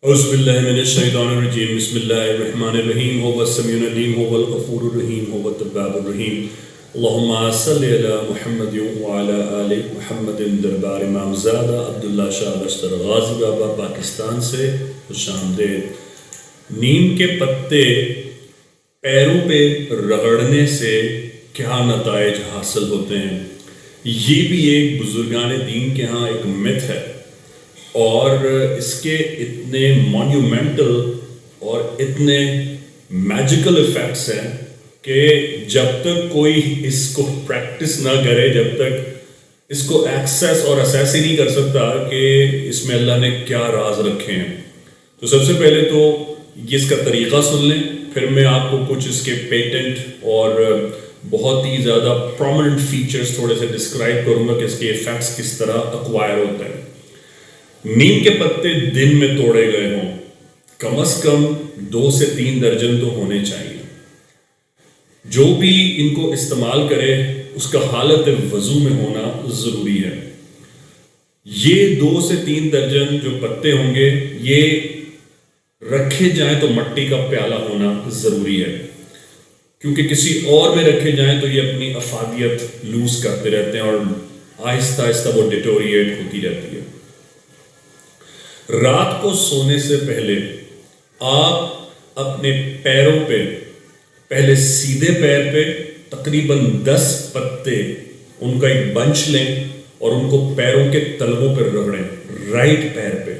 اعوذ باللہ من الشیطان الرجیم بسم اللہ الرحمن الرحیم هو السمیع العلیم هو الغفور الرحیم هو التواب الرحیم اللہم صلی علی محمد وعلی آل محمد دربار امام زادہ عبداللہ شاہ لشکر غازی بابا پاکستان سے خوش آمدید۔ نیم کے پتے پیروں پہ رگڑنے سے کیا نتائج حاصل ہوتے ہیں، یہ بھی ایک بزرگان دین کے ہاں ایک مت ہے، اور اس کے اتنے مونیومنٹل اور اتنے میجیکل ایفیکٹس ہیں کہ جب تک کوئی اس کو پریکٹس نہ کرے، جب تک اس کو ایکسیس اور اسیس ہی نہیں کر سکتا کہ اس میں اللہ نے کیا راز رکھے ہیں۔ تو سب سے پہلے تو اس کا طریقہ سن لیں، پھر میں آپ کو کچھ اس کے پیٹنٹ اور بہت ہی زیادہ پرومیننٹ فیچرز تھوڑے سے ڈسکرائب کروں گا کہ اس کے ایفیکٹس کس طرح ایکوائر ہوتے ہیں۔ نیم کے پتے دن میں توڑے گئے ہوں، کم از کم 2 سے 3 درجن تو ہونے چاہیے۔ جو بھی ان کو استعمال کرے اس کا حالت وضو میں ہونا ضروری ہے۔ یہ 2 سے 3 درجن جو پتے ہوں گے یہ رکھے جائیں تو مٹی کا پیالہ ہونا ضروری ہے، کیونکہ کسی اور میں رکھے جائیں تو یہ اپنی افادیت لوز کرتے رہتے ہیں اور آہستہ آہستہ وہ ڈیٹوریٹ ہوتی رہتی ہے۔ رات کو سونے سے پہلے آپ اپنے پیروں پہ پہلے سیدھے پیر پہ تقریباً 10 پتے ان کا ایک بنچ لیں اور ان کو پیروں کے تلووں پہ رگڑیں، رائٹ پیر پہ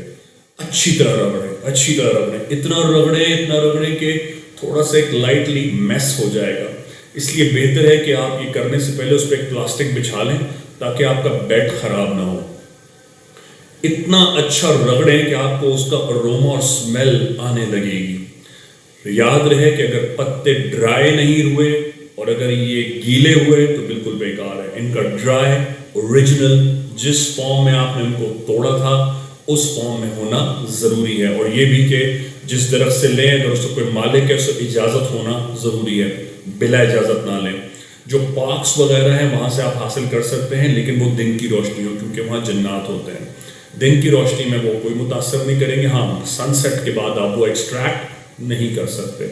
اچھی طرح رگڑیں، اتنا رگڑیں کہ تھوڑا سا ایک لائٹلی میس ہو جائے گا۔ اس لیے بہتر ہے کہ آپ یہ کرنے سے پہلے اس پہ ایک پلاسٹک بچھا لیں تاکہ آپ کا بیڈ خراب نہ ہو۔ اتنا اچھا رگڑیں کہ آپ کو اس کا اروما اور سمیل آنے لگے گی۔ یاد رہے کہ اگر پتے ڈرائی نہیں ہوئے اور اگر یہ گیلے ہوئے تو بالکل بیکار ہے۔ ان کا ڈرائی اوریجنل جس فارم میں آپ نے ان کو توڑا تھا اس فارم میں ہونا ضروری ہے، اور یہ بھی کہ جس درخت سے لیں اگر اس کو کوئی مالک ہے اس کو اجازت ہونا ضروری ہے، بلا اجازت نہ لیں۔ جو پارکس وغیرہ ہیں وہاں سے آپ حاصل کر سکتے ہیں، لیکن وہ دن کی روشنی ہو، کیونکہ وہاں جنات ہوتے ہیں۔ دن کی روشنی میں وہ کوئی متاثر نہیں کریں گے، ہاں سن سیٹ کے بعد آپ وہ ایکسٹریکٹ نہیں کر سکتے۔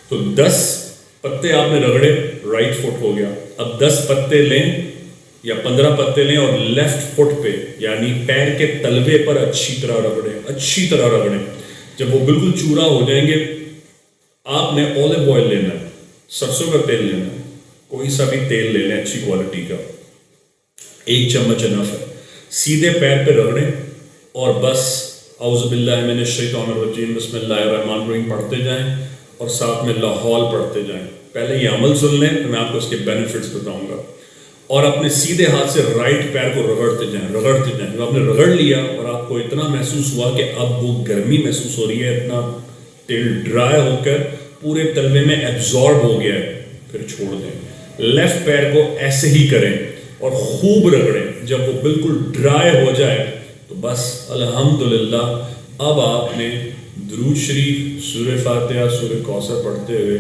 تو 10 پتے آپ نے رگڑے، رائٹ فٹ ہو گیا۔ اب 10 پتے لیں یا 15 پتے لیں اور لیفٹ فٹ پہ یعنی پیر کے تلوے پر اچھی طرح رگڑیں۔ جب وہ بالکل چورا ہو جائیں گے آپ نے اولیو آئل لینا ہے، سرسوں کا تیل لینا ہے، کوئی سا بھی تیل لے لیں اچھی کوالٹی کا، 1 چمچ انف ہے۔ سیدھے پیر پہ رگڑیں اور بس اعوذ باللہ من الشیطان الرجیم بسم اللہ الرحمن الرحیم پڑھتے جائیں اور ساتھ میں لا حول پڑھتے جائیں۔ پہلے یہ عمل سن لیں تو میں آپ کو اس کے بینیفٹس بتاؤں گا، اور اپنے سیدھے ہاتھ سے رائٹ پیر کو رگڑتے جائیں۔ جب آپ نے رگڑ لیا اور آپ کو اتنا محسوس ہوا کہ اب وہ گرمی محسوس ہو رہی ہے، اتنا تیل ڈرائی ہو کر پورے تلوے میں ایبزارب ہو گیا ہے، پھر چھوڑ دیں۔ لیفٹ پیر کو ایسے ہی کریں اور خوب رگڑیں۔ جب وہ بالکل ڈرائی ہو جائے تو بس الحمدللہ اب آپ نے درود شریف، سورہ فاتحہ، سورہ کوثر پڑھتے ہوئے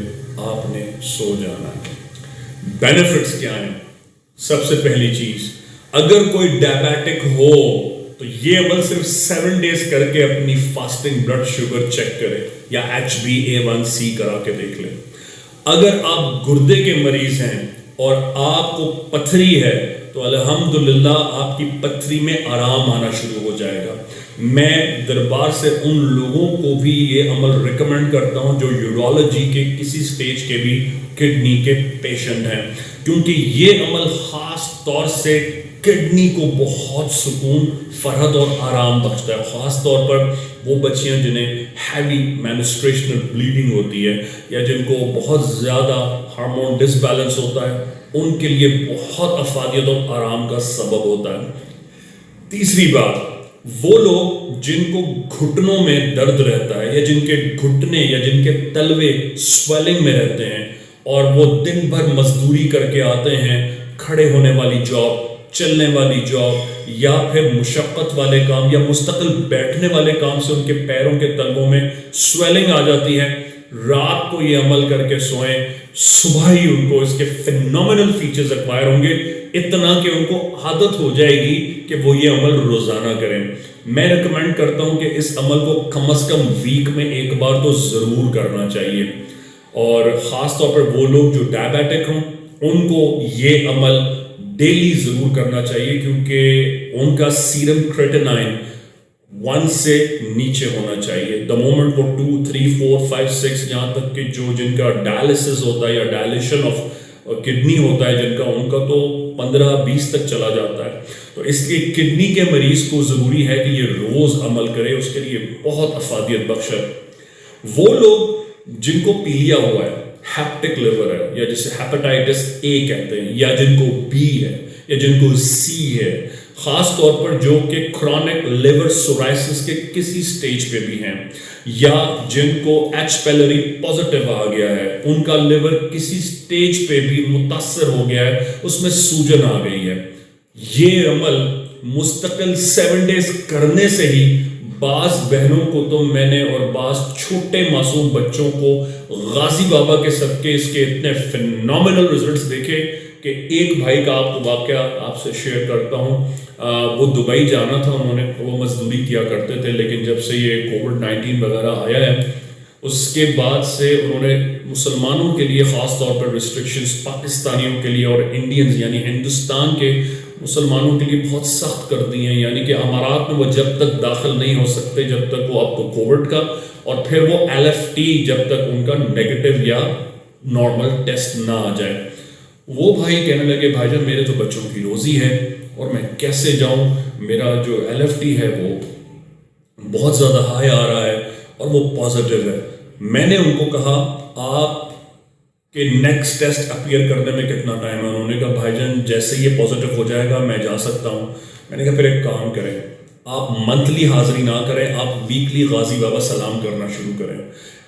آپ نے سو جانا ہے۔ بینیفٹس کیا ہیں؟ سب سے پہلی چیز، اگر کوئی ڈائبیٹک ہو تو یہ عمل صرف 7 ڈیز کر کے اپنی فاسٹنگ بلڈ شوگر چیک کرے یا HbA1c کرا کے دیکھ لیں۔ اگر آپ گردے کے مریض ہیں اور آپ کو پتھری ہے تو الحمدللہ آپ کی پتھری میں آرام آنا شروع ہو جائے گا۔ میں دربار سے ان لوگوں کو بھی یہ عمل ریکمینڈ کرتا ہوں جو یورولوجی کے کسی سٹیج کے بھی کڈنی کے پیشنٹ ہیں، کیونکہ یہ عمل خاص طور سے کڈنی کو بہت سکون، فرحت اور آرام بخشتا ہے۔ خاص طور پر وہ بچیاں جنہیں ہیوی مینسٹریشنل بلیڈنگ ہوتی ہے یا جن کو بہت زیادہ ہارمون ڈس بیلنس ہوتا ہے، ان کے لیے بہت افادیت اور آرام کا سبب ہوتا ہے۔ تیسری بات، وہ لوگ جن کو گھٹنوں میں درد رہتا ہے یا جن کے گھٹنے یا جن کے تلوے سویلنگ میں رہتے ہیں اور وہ دن بھر مزدوری کر کے آتے ہیں، کھڑے ہونے والی جاب، چلنے والی جاب یا پھر مشقت والے کام یا مستقل بیٹھنے والے کام سے ان کے پیروں کے تلووں میں سویلنگ آ جاتی ہے، رات کو یہ عمل کر کے سوئیں, صبح ہی ان کو اس کے فینومینل فیچرز ایکوائر ہوں گے, اتنا کہ ان کو عادت ہو جائے گی کہ وہ یہ عمل روزانہ کریں. میں ریکمینڈ کرتا ہوں کہ اس عمل کو کم از کم ویک میں ایک بار تو ضرور کرنا چاہیے, اور خاص طور پر وہ لوگ جو ڈائبیٹک ہوں ان کو یہ عمل ڈیلی ضرور کرنا چاہیے, کیونکہ ان کا سیرم کریٹینائن 1 سے نیچے ہونا چاہیے. دا مومنٹ وہ 2, 3, 4, 5, 6 یہاں تک کہ جن کا ڈائلسس ہوتا ہے یا ڈائلیشن آف کڈنی ہوتا ہے جن کا, ان کا تو 15-20 تک چلا جاتا ہے. تو اس لیے کڈنی کے مریض کو ضروری ہے کہ یہ روز عمل کرے, اس کے لیے بہت افادیت بخش ہے. وہ لوگ جن کو پیلیا ہوا ہے, ہیپٹک لیور ہے, یا جسے ہیپاٹائٹس اے کہتے ہیں, یا جن کو بی ہے, یا جن کو سی ہے, خاص طور پر جو کہ کرونک لیور سورائسس کے کسی سٹیج پہ بھی ہیں, یا جن کو ایچ پیلری پازیٹیو آ گیا ہے, ان کا لیور کسی سٹیج پہ بھی متاثر ہو گیا ہے, اس میں سوجن آ گئی ہے. یہ عمل مستقل 7 ڈیز کرنے سے ہی بعض بہنوں کو تو میں نے اور بعض چھوٹے معصوم بچوں کو غازی بابا کے صدقے اس کے اتنے فینومینل ریزلٹس دیکھے کہ ایک بھائی کا آپ کو واقعہ آپ سے شیئر کرتا ہوں. وہ دبئی جانا تھا, انہوں نے, وہ مزدوری کیا کرتے تھے, لیکن جب سے یہ کووڈ-19 وغیرہ آیا ہے اس کے بعد سے انہوں نے مسلمانوں کے لیے خاص طور پر ریسٹرکشنز پاکستانیوں کے لیے اور انڈینز یعنی ہندوستان کے مسلمانوں کے لیے بہت سخت کر دی ہیں. یعنی کہ امارات میں وہ جب تک داخل نہیں ہو سکتے جب تک وہ اب تو کووڈ کا, اور پھر وہ LFT جب تک ان کا نیگیٹو یا نارمل ٹیسٹ نہ آ جائے. وہ بھائی کہنے لگے بھائی جان میرے تو بچوں کی روزی ہے اور میں کیسے جاؤں, میرا جو LFT ہے وہ بہت زیادہ ہائی آ رہا ہے اور وہ پازیٹیو ہے. میں نے ان کو کہا آپ کہ نیکسٹ ٹیسٹ اپیئر کرنے میں کتنا ٹائم ہے؟ انہوں نے کہا بھائی جان جیسے یہ پازیٹیو ہو جائے گا میں جا سکتا ہوں. میں نے کہا پھر ایک کام کریں, آپ منتھلی حاضری نہ کریں, آپ ویکلی غازی بابا سلام کرنا شروع کریں.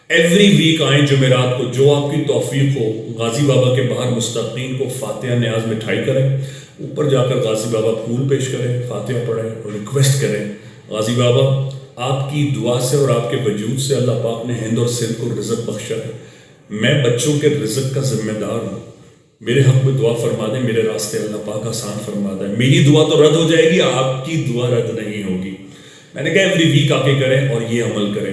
ایوری ویک آئیں جمعرات کو, جو آپ کی توفیق ہو, غازی بابا کے باہر مستقین کو فاتحہ نیاز مٹھائی کریں, اوپر جا کر غازی بابا پھول پیش کریں, فاتحہ پڑھیں اور ریکویسٹ کریں غازی بابا آپ کی دعا سے اور آپ کے وجود سے اللہ پاک نے ہند اور سندھ کو رزق بخشا ہے, میں بچوں کے رزق کا ذمہ دار ہوں, میرے حق میں دعا فرما دیں, میرے راستے اللہ پاک آسان فرما دیں. میری دعا تو رد ہو جائے گی, آپ کی دعا رد نہیں ہوگی. میں نے کہا ایوری ویک آ کے کریں اور یہ عمل کریں.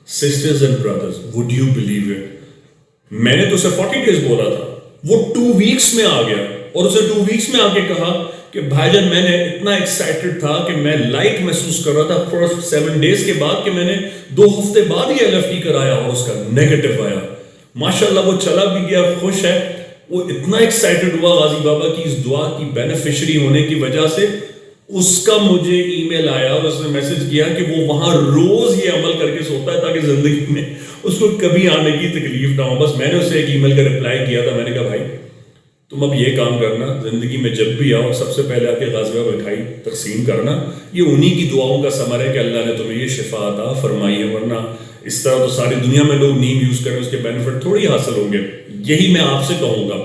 Sisters and brothers, would you believe it, میں نے تو اسے 40 ڈیز بولا تھا, وہ 2 ویکس میں آ گیا, اور اسے 2 ویکس میں آ کے کہا کہ بھائی جان میں نے اتنا ایکسائٹڈ تھا کہ میں لائٹ محسوس کر رہا تھا فرسٹ 7 ڈیز کے بعد کہ میں نے 2 ہفتے بعد ہی LFT کرایا اور اس کا نیگیٹو آیا. ماشاءاللہ وہ چلا بھی گیا, خوش ہے. وہ اتنا ایکسائٹڈ ہوا غازی بابا کی اس دعا کی بینیفیشری ہونے کی وجہ سے, اس کا مجھے ای میل آیا اور اس نے میسج کیا کہ وہ وہاں روز یہ عمل کر کے سوتا ہے تاکہ زندگی میں اس کو کبھی آنے کی تکلیف نہ ہو. بس میں نے اسے ایک ای میل کا رپلائی کیا تھا, میں نے کہا بھائی تم اب یہ کام کرنا, زندگی میں جب بھی آؤ سب سے پہلے آ کے غازی بابا مٹھائی تقسیم کرنا, یہ انہی کی دعاؤں کا ثمر ہے کہ اللہ نے تمہیں یہ شفا عطا فرمائی ہے, ورنہ اس طرح تو ساری دنیا میں لوگ نیم یوز کریں اس کے بینیفٹ تھوڑی حاصل ہوں گے. یہی میں آپ سے کہوں گا,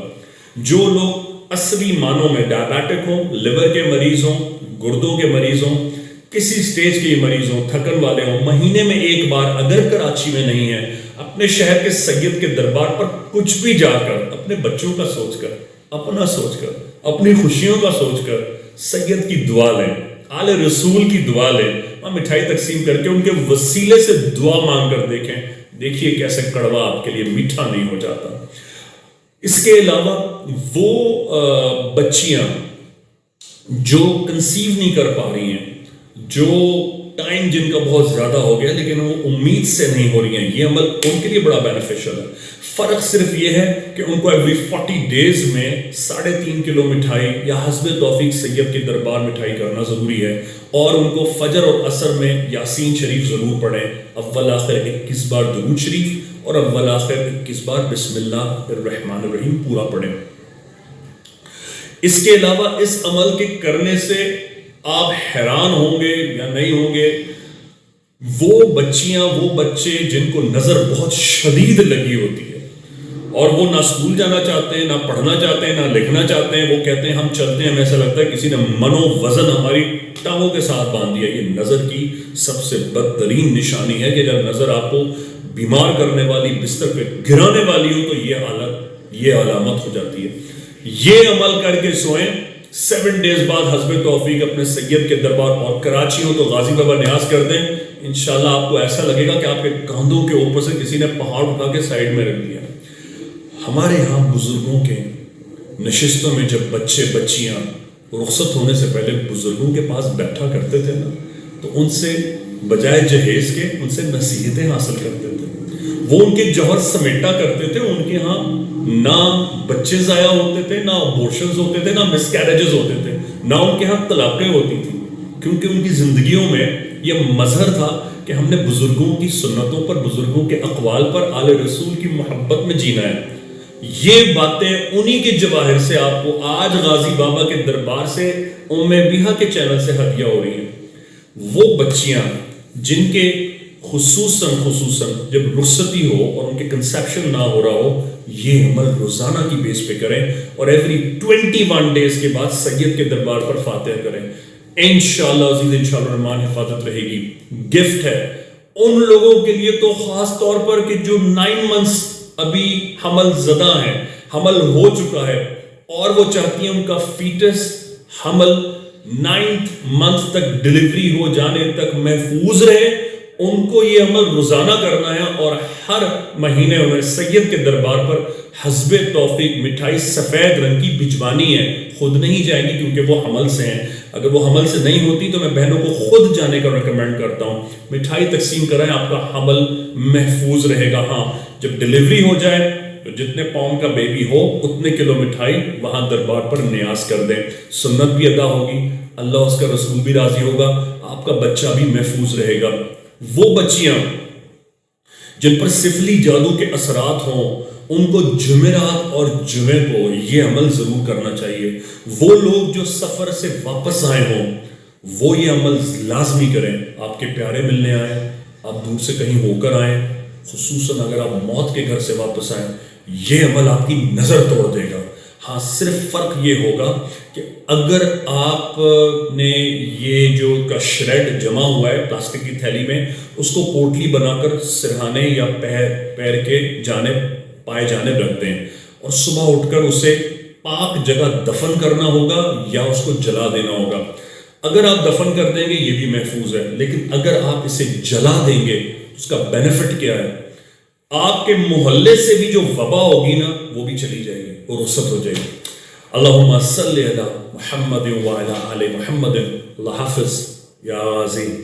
جو لوگ اصلی معنوں میں ڈائبیٹک ہوں, لیور کے مریض ہوں, گردوں کے مریض ہوں, کسی سٹیج کے مریض ہوں, تھکن والے ہوں, مہینے میں ایک بار اگر کراچی میں نہیں ہے اپنے شہر کے سید کے دربار پر کچھ بھی جا کر اپنے بچوں کا سوچ کر, اپنا سوچ کر, اپنی خوشیوں کا سوچ کر سید کی دعا لیں, آل رسول کی دعا لیں, اور مٹھائی تقسیم کر کے ان کے وسیلے سے دعا مانگ کر دیکھیں, دیکھیے کیسے کڑوا آپ کے لیے میٹھا نہیں ہو جاتا. اس کے علاوہ وہ بچیاں جو کنسیو نہیں کر پا رہی ہیں, جو ٹائم جن کا بہت زیادہ ہو گیا لیکن وہ امید سے نہیں ہو رہی ہیں, یہ عمل ان کے لیے بڑا بینیفیشل ہے. فرق صرف یہ ہے کہ ان کو ایوری 40 ڈیز میں 3.5 کلو مٹھائی یا حسب توفیق سید کے دربار مٹھائی کرنا ضروری ہے, اور ان کو فجر اور عصر میں یاسین شریف ضرور پڑھیں, اول آخر 21 بار درود شریف اور اول آخر 21 بار بسم اللہ الرحمن الرحیم پورا پڑھیں. اس کے علاوہ اس عمل کے کرنے سے آپ حیران ہوں گے یا نہیں ہوں گے, وہ بچیاں وہ بچے جن کو نظر بہت شدید لگی ہوتی ہے اور وہ نہ اسکول جانا چاہتے ہیں, نہ پڑھنا چاہتے ہیں, نہ لکھنا چاہتے ہیں, وہ کہتے ہیں ہم چلتے ہیں, ہمیں ایسا لگتا ہے کسی نے منو وزن ہماری ٹانگوں کے ساتھ باندھ دیا. یہ نظر کی سب سے بدترین نشانی ہے کہ جب نظر آپ کو بیمار کرنے والی، بستر پہ گرانے والی ہو، تو یہ حالت، یہ علامت ہو جاتی ہے. یہ عمل کر کے سوئیں. 7 ڈیز بعد حسب توفیق اپنے سید کے دربار، اور کراچی ہو تو غازی بابا نیاز کر دیں. انشاءاللہ آپ کو ایسا لگے گا کہ آپ کے کاندھوں کے اوپر سے کسی نے پہاڑ اٹھا کے سائڈ میں رکھ دیا. ہمارے یہاں بزرگوں کے نشستوں میں جب بچے بچیاں رخصت ہونے سے پہلے بزرگوں کے پاس بیٹھا کرتے تھے نا، تو ان سے بجائے جہیز کے ان سے نصیحتیں حاصل کرتے تھے. وہ ان کے جوہر سمیٹا کرتے تھے. ان کے ہاں نہ بچے ضائع ہوتے تھے، نہ ابورشنز ہوتے تھے، نہ مس کیریجز ہوتے تھے، نہ ان کے ہاں طلاقیں ہوتی تھیں، کیونکہ ان کی زندگیوں میں یہ مظہر تھا کہ ہم نے بزرگوں کی سنتوں پر، بزرگوں کے اقوال پر، آل رسول کی محبت میں جینا ہے. یہ باتیں انہی کے جواہر سے آپ کو آج غازی بابا کے دربار سے ام بیہا کے چینل سے ہدیہ ہو رہی ہیں. وہ بچیاں جن کے خصوصاً جب رخصتی ہو اور ان کے کنسیپشن نہ ہو رہا ہو، یہ عمل روزانہ کی بیس پہ کریں، اور ایوری 21 ڈیز کے بعد سید کے دربار پر فاتحہ کریں. انشاءاللہ عزیز، انشاءاللہ الرحمن حفاظت رہے گی. گفٹ ہے ان لوگوں کے لیے تو خاص طور پر کہ جو 9 منتھس ابھی حمل زدہ ہیں، حمل ہو چکا ہے، اور وہ چاہتی ہیں ان کا فیٹس حمل 9th منتھ تک ڈیلیوری ہو جانے تک محفوظ رہے. ان کو یہ عمل روزانہ کرنا ہے، اور ہر مہینے انہیں سید کے دربار پر حسب توفیق مٹھائی سفید رنگ کی بھجوانی ہے. خود نہیں جائیں گی کیونکہ وہ حمل سے ہیں. اگر وہ حمل سے نہیں ہوتی تو میں بہنوں کو خود جانے کا ریکمینڈ کرتا ہوں. مٹھائی تقسیم کرائیں، آپ کا حمل محفوظ رہے گا. ہاں، جب ڈیلیوری ہو جائے تو جتنے پاؤنڈ کا بیبی ہو اتنے کلو مٹھائی وہاں دربار پر نیاز کر دیں. سنت بھی ادا ہوگی، اللہ اس کا رسول بھی راضی ہوگا، آپ کا بچہ بھی محفوظ رہے گا. وہ بچیاں جن پر سفلی جادو کے اثرات ہوں، ان کو جمعرات اور جمعے کو یہ عمل ضرور کرنا چاہیے. وہ لوگ جو سفر سے واپس آئے ہوں وہ یہ عمل لازمی کریں. آپ کے پیارے ملنے آئے، آپ دور سے کہیں ہو کر آئیں، خصوصاً اگر آپ موت کے گھر سے واپس آئیں، یہ عمل آپ کی نظر توڑ دے گا. ہاں، صرف فرق یہ ہوگا کہ اگر آپ نے یہ جو کا شریڈ جمع ہوا ہے پلاسٹک کی تھیلی میں، اس کو پوٹلی بنا کر سرہانے یا پیر کے جانب، پائے جانب رکھ دیں، اور صبح اٹھ کر اسے پاک جگہ دفن کرنا ہوگا یا اس کو جلا دینا ہوگا. اگر آپ دفن کر دیں گے یہ بھی محفوظ ہے، لیکن اگر آپ اسے جلا دیں گے اس کا بینیفٹ کیا ہے؟ آپ کے محلے سے بھی جو وبا ہوگی نا وہ بھی چلی جائے گی، وہ رخصت ہو جائے گی. اللہم صلی علی محمد وعلی آل محمد. اللہ حافظ یا عظیم.